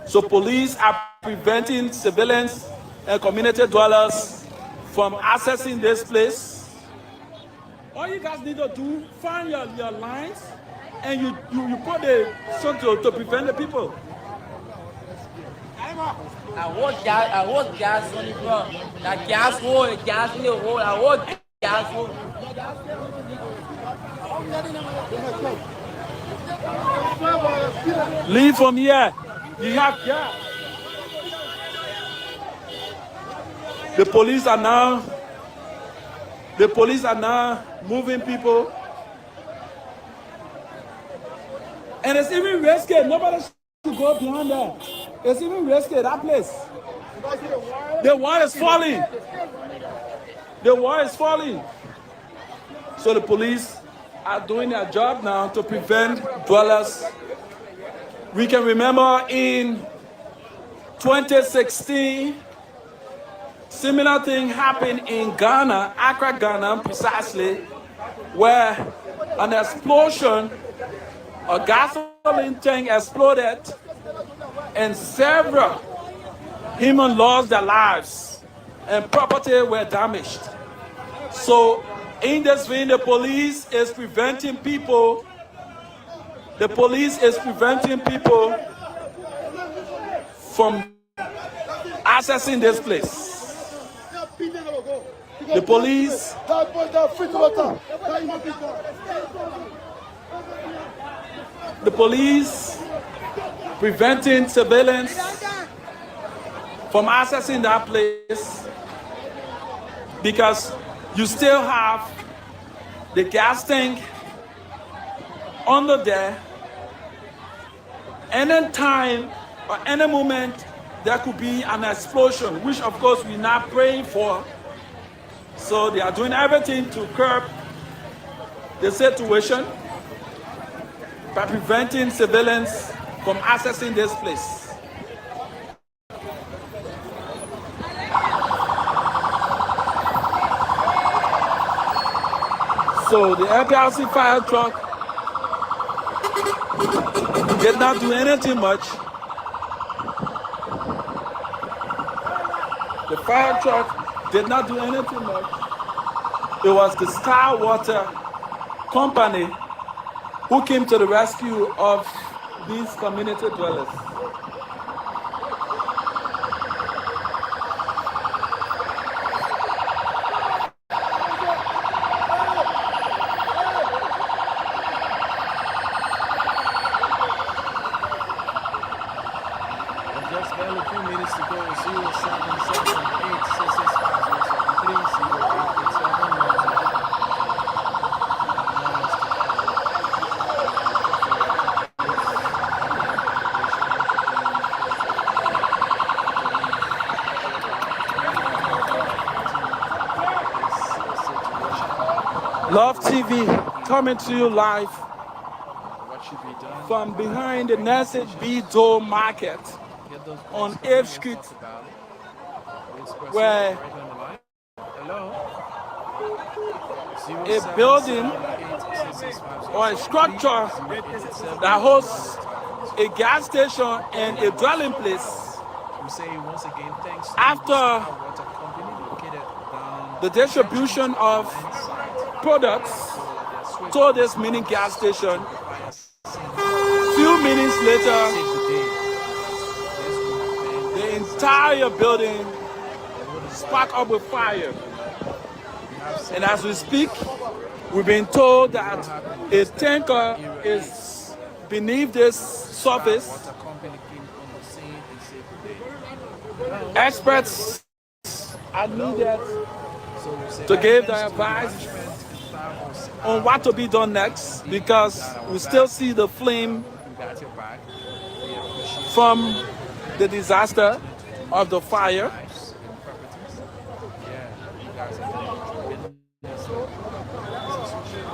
So police are preventing civilians and community dwellers from accessing this place. All you guys need to do, find your lines and you put the so to prevent the people. I hold gas on the ground. That gas hole, gas in the hole. I hold gas hole. Leave from here. You have gas. The police are now moving people. And it's even risky. Nobody should go behind there. It's even risky, that place. The wall is falling. The wall is falling. So the police are doing their job now to prevent dwellers. We can remember in 2016, similar thing happened in Ghana, Accra, Ghana, precisely, where an explosion, a gasoline tank exploded, and several humans lost their lives, and property were damaged. So in this vein, the police is preventing people. The police is preventing people from accessing this place. The police preventing civilians from accessing that place because you still have the gas tank under there. Any time or any moment there could be an explosion, which of course we're not praying for. So they are doing everything to curb the situation by preventing civilians from accessing this place. So the LPRC fire truck did not do anything much. The fire truck did not do anything much. It was the Sky Water Company who came to the rescue of these community dwellers. Just barely a few minutes to go. 0708-665-0737. Love TV coming to you live from behind the Nesset B Dome Market on 8th Street, where a building or a structure that hosts a gas station and a dwelling place, after the distribution of products to this mini gas station, few minutes later, the entire building sparked up with fire. And as we speak, we've been told that a tanker is beneath this surface. Experts are needed to give their advice on what to be done next, because we still see the flame from the disaster of the fire.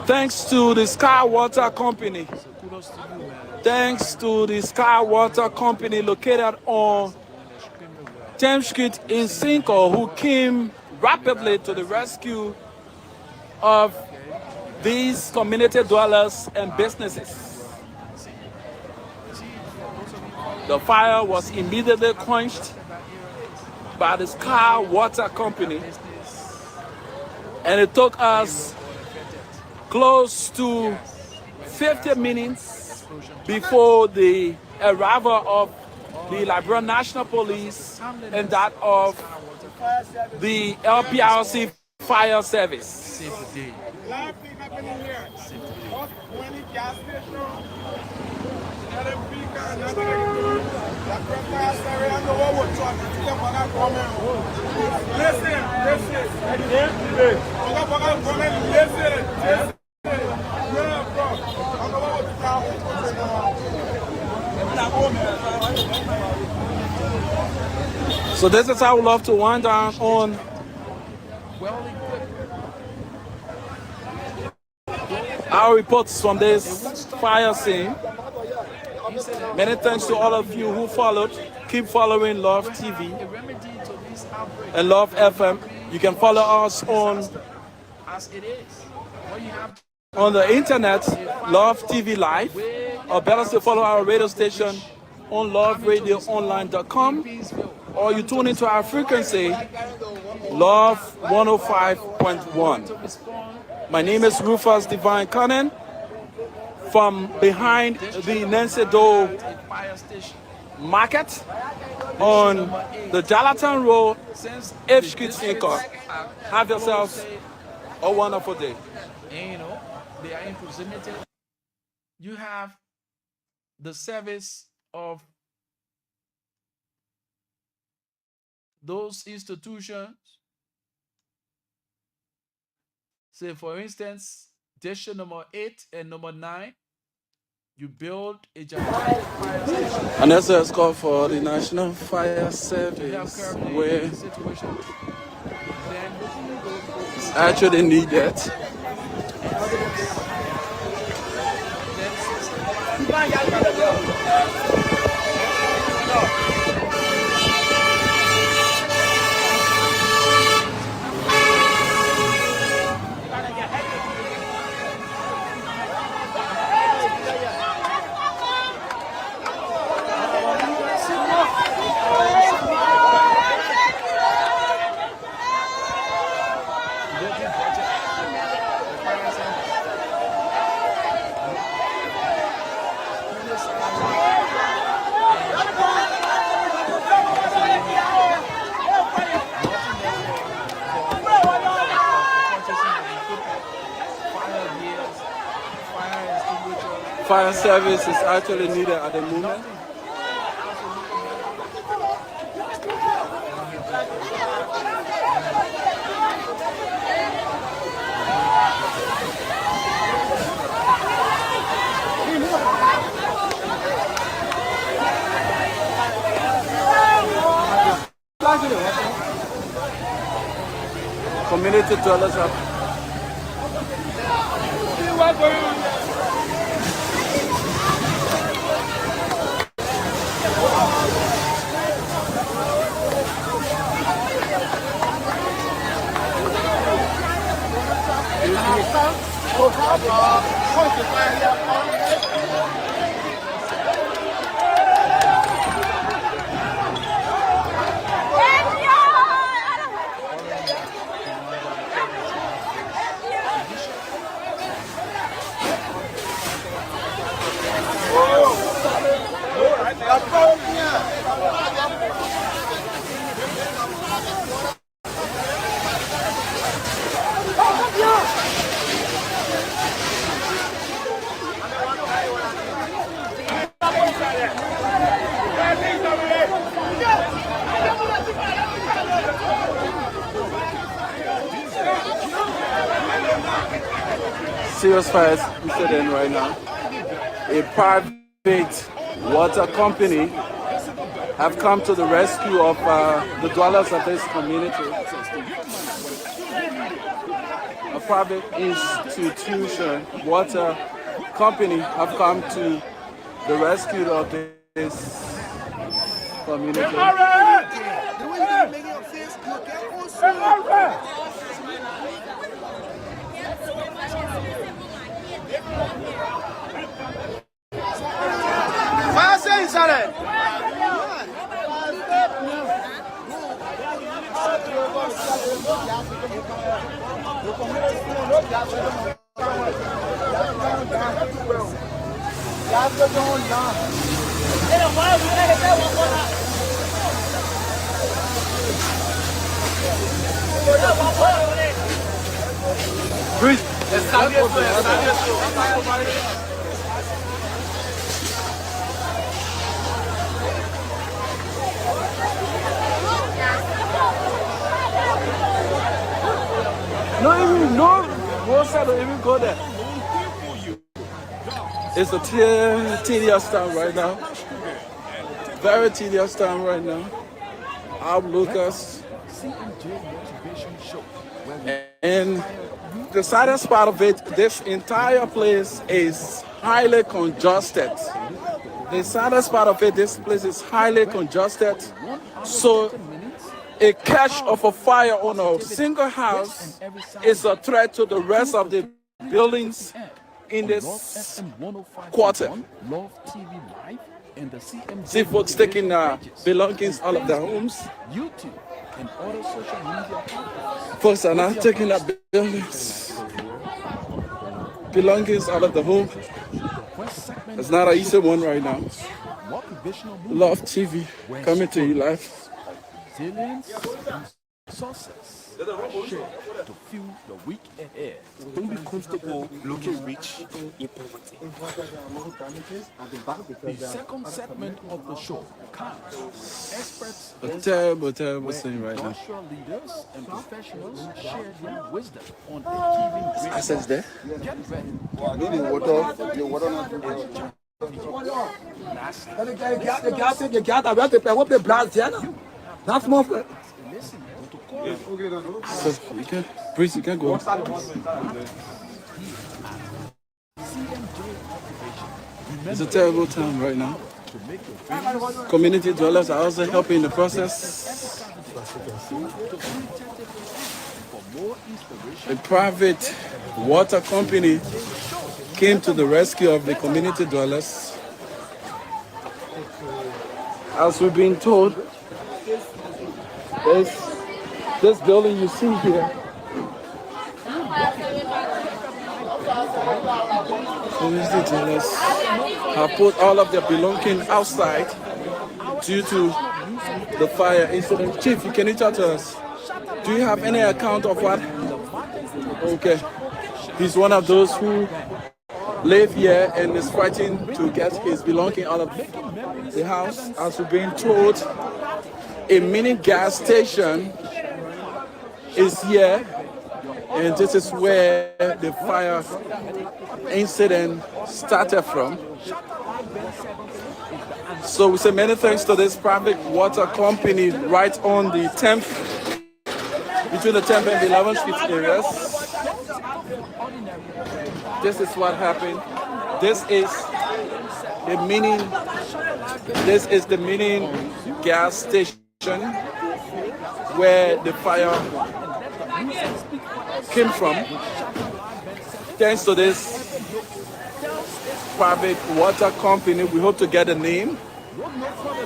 Thanks to the Sky Water Company. Thanks to the Sky Water Company located on 10th Street in Cinco, who came rapidly to the rescue of these community dwellers and businesses. The fire was immediately quenched by the Sky Water Company, and it took us close to 50 minutes before the arrival of the Liberian National Police and that of the LPRC Fire Service. So this is how we love to wind down on our reports from this fire scene. Many thanks to all of you who followed. Keep following Love TV and Love FM. You can follow us on the internet, Love TV Live, or better still, follow our radio station on loveradioonline.com, or you tune into our frequency Love 105.1. My name is Rufus Divine Cannon from behind the Nancy Doe Market on the Jarlaton Road, 8th Street, Acre. Have yourselves a wonderful day. And you know, they are in proximity. You have the service of those institutions. Say, for instance, district number 8 and number 9, you build a gigantic fire station. And that's a call for the National Fire To help Service, curb where the situation. Then actually need that. Fire service is actually needed at the moment. Community toilets are serious fires incident right now. A private water company have come to the rescue of the dwellers of this community. A private institution, water company, have come to the rescue of this community. The way you're making your face, you get also. No side don't even go there. It's a tedious time right now. Very tedious time right now. I'm Lucas. And the saddest part of it, this entire place is highly congested. The saddest part of it, this place is highly congested. So a catch of a fire on a single house is a threat to the rest of the buildings in this quarter. See folks taking belongings out of their homes. and other social media platforms. Folks are now taking up buildings, belongings out of the home. First segment It's not an easy one right now. motivational Love TV coming to you live. resilience and success shared to fuel the week ahead. Don't be comfortable looking rich in poverty. The second segment of the show counts experts A terrible, terrible where thing right now. industrial leaders and professionals share their wisdom on achieving great Access there. Get ready. That's more. So you can breathe, you can go. It's a terrible time right now. Community dwellers are also helping in the process. A private water company came to the rescue of the community dwellers. As we've been told, this building you see here, community dwellers have put all of their belongings outside due to the fire incident. Chief, can you talk to us? Do you have any account of what? Okay. He's one of those who live here and is fighting to get his belongings out of the house. As we're being told, a mini gas station is here, and this is where the fire incident started from. So we say many thanks to this private water company right on the 10th, between the 10th and 11th Street areas. This is what happened. This is the mini gas station where the fire came from. Thanks to this private water company, we hope to get a name.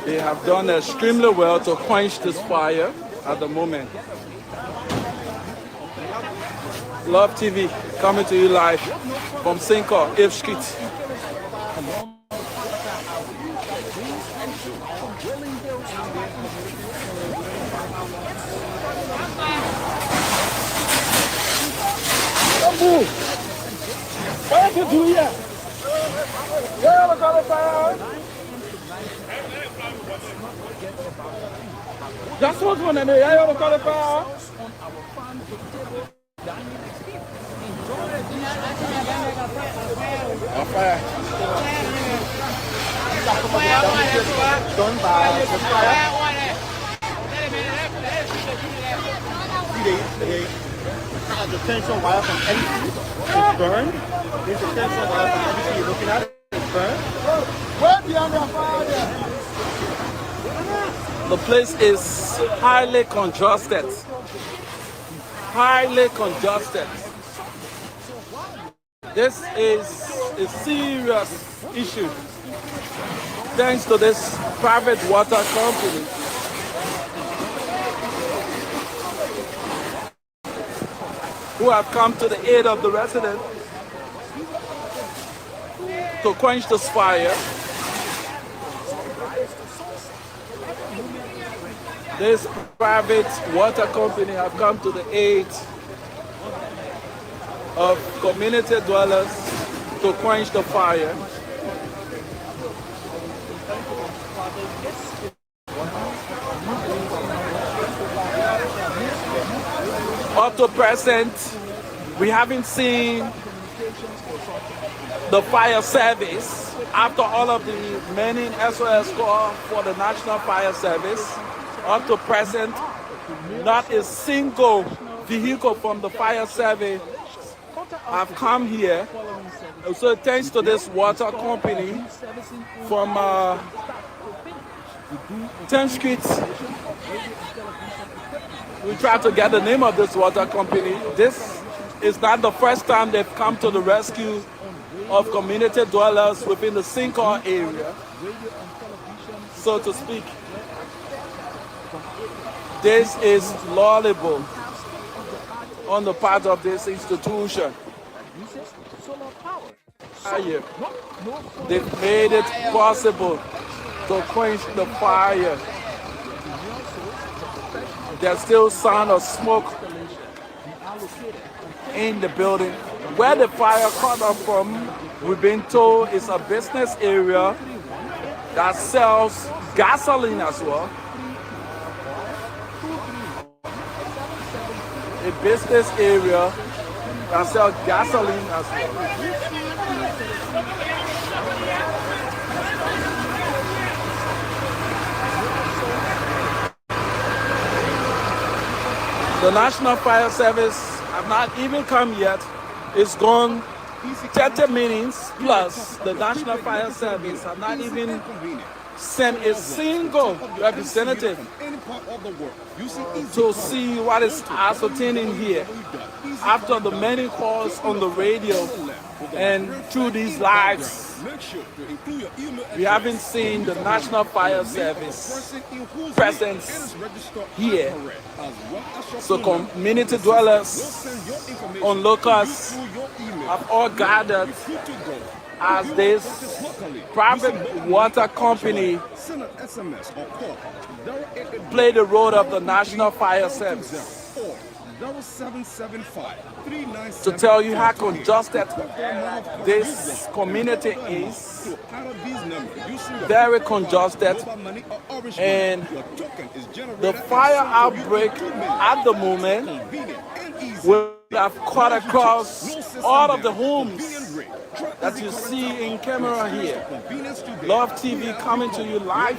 They have done extremely well to quench this fire at the moment. Love TV coming to you live from Sinko, Eve Street. What did you do here? Yeah, look at the fire. That's what's going on there. Yeah, look at the fire. A fire. Done by the fire. The tension wire from NEC is burned. This is tension wire from NEC you're looking at is burned. Where beyond the fire there? The place is highly congested. Highly congested. This is a serious issue. Thanks to this private water company. Who have come to the aid of the residents to quench this fire. This private water company have come to the aid of community dwellers to quench the fire. Up to present, we haven't seen the fire service. After all of the many SOS calls for the National Fire Service, up to present, not a single vehicle from the fire service have come here. So thanks to this water company from 10th Street, we tried to get the name of this water company. This is not the first time they've come to the rescue of community dwellers within the Sinkhorn area, so to speak. This is laudable on the part of this institution. They've made it possible to quench the fire. There's still sound of smoke in the building. Where the fire caught up from, we've been told, is a business area that sells gasoline as well. A business area that sells gasoline as well. The National Fire Service have not even come yet. It's gone 30 minutes plus. The National Fire Service have not even sent a single representative to see what is ascertaining here. After the many calls on the radio and through these lives, we haven't seen the National Fire Service presence here. So community dwellers, onlookers have all gathered as this private water company play the role of the National Fire Service. To tell you how congested this community is, very congested, and the fire outbreak at the moment will have cut across all of the homes that you see in camera here. Love TV coming to you live